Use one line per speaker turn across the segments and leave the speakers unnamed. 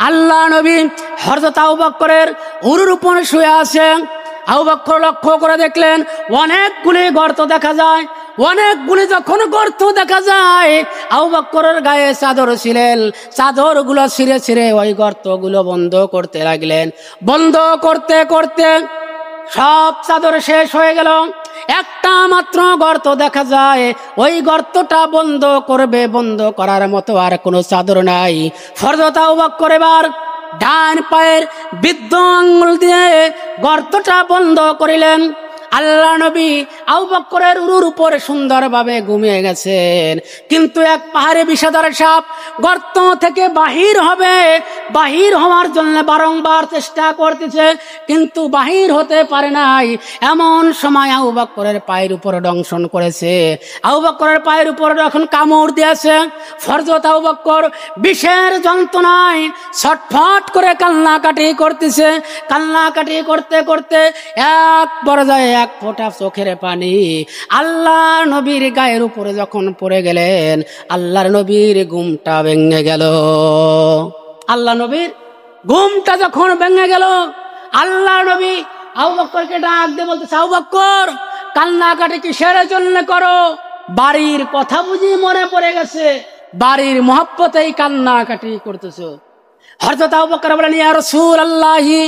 আল্লাহ নবী হযরত আবু বকরের উরুর উপর শুয়ে আছেন। আবু বকর লক্ষ্য করে দেখলেন অনেকগুলি গর্ত দেখা যায়। অনেকগুলি যখন গর্ত দেখা যায়, আবু বকরের গায়ে চাদর ছিলেন, চাদরগুলো ছিঁড়ে ছিঁড়ে ওই গর্তগুলো বন্ধ করতে লাগলেন। বন্ধ করতে করতে সব চাদর শেষ হয়ে গেল, একটা মাত্র গর্ত দেখা যায়। ওই গর্তটা বন্ধ করবে, বন্ধ করার মতো আর কোনো চাদর নাই। হযরত আবু বকর এবার ডান পায়ের বৃদ্ধ আঙ্গুল দিয়ে গর্তটা বন্ধ করিলেন। আল্লাহ নবী আবু বকরের উরুর উপরে সুন্দরভাবে ঘুমিয়ে গেছেন, কিন্তু এক পাহাড়ে বিষধর সাপ গর্ত থেকে বাহির হবে, বাহির হওয়ার জন্য বারংবার চেষ্টা করতেছে, কিন্তু বাহির হতে পারে নাই। এমন সময় আবু বকরের পায়ের উপরে দংশন করেছে। আবু বকরের পায়ের উপরে যখন কামড় দিয়েছে, হযরত আবু বকর বিষের যন্ত্রণায় ছটফট করে কান্নাকাটি করতেছে। কান্নাকাটি করতে করতে এক পর্যায়ে এক ফোঁটা চোখের পানি আল্লাহ নবীর গায়ের উপরে যখন পড়ে গেলেন, আল্লাহর নবীর ঘুমটা ভেঙে গেল। আল্লাহ নবীর ঘুমটা যখন ভেঙে গেল, আল্লাহ নবী আবু বকরকে ডাক দিয়ে বলতেছে, আবু বকর, কান্নাকাটি কিসের জন্য করো? বাড়ির কথা বুঝি মনে পড়ে গেছে? বাড়ির মহব্বতেই কান্নাকাটি করতেছো? হযরত আবু বকর বলেন, ইয়া রাসূলুল্লাহি,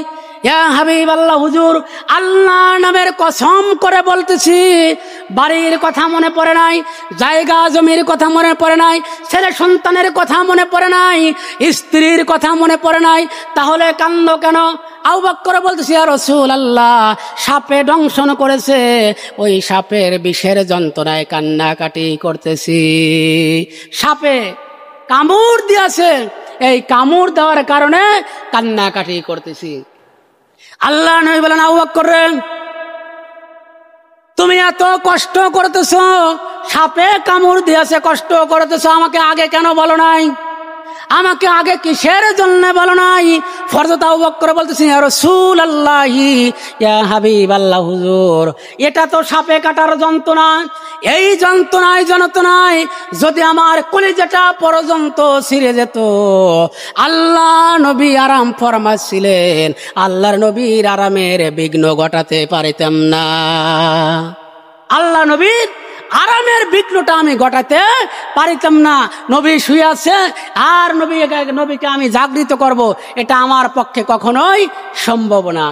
ইয়া হাবিবাল্লাহ, হুজুর, আল্লাহ নামের কসম করে বলতেছি, বাড়ির কথা মনে পড়ে নাই, জায়গা জমির কথা মনে পড়ে নাই, ছেলে সন্তানের কথা মনে পড়ে নাই, স্ত্রীর কথা মনে পড়ে নাই, তাহলে কান্দো কেন? আবু বকর বলতেছি, ইয়া রাসূলুল্লাহ, সাপে দংশন করেছে, ওই সাপের বিষের যন্ত্রণায় কান্নাকাটি করতেছি। সাপে কামড় দিয়েছে, এই কামড় দেওয়ার কারণে কান্নাকাটি করতেছি। আল্লাহ নবী বলেন, আবু বকর, তুমি এত কষ্ট করতেছো, সাপে কামড় দিয়েছে, কষ্ট করতেছো, আমাকে আগে কেন বলো নাই? আমাকে আগে কিসের জন্য বলো নাই? হযরত আবু বকর বলতেছেন, ইয়া রাসূলুল্লাহি, ইয়া হাবিবাল্লাহ, হুজুর, এটা তো সাপে কাটার যন্ত্রণা। এই যন্ত্রণায় যদি আমার কলিজাটা পর্যন্ত ছিঁড়ে যেত, আল্লাহ নবী আরাম ফরমাচ্ছিলেন, আল্লাহর নবীর আরামের বিঘ্ন ঘটাতে পারিতাম না। আল্লাহ নবীর আরামের বিঘ্নটা আমি ঘটাতে পারিতাম না। নবী শুয়ে আছে আর নবীকে আমি জাগৃত করব, এটা আমার পক্ষে কখনোই সম্ভব না।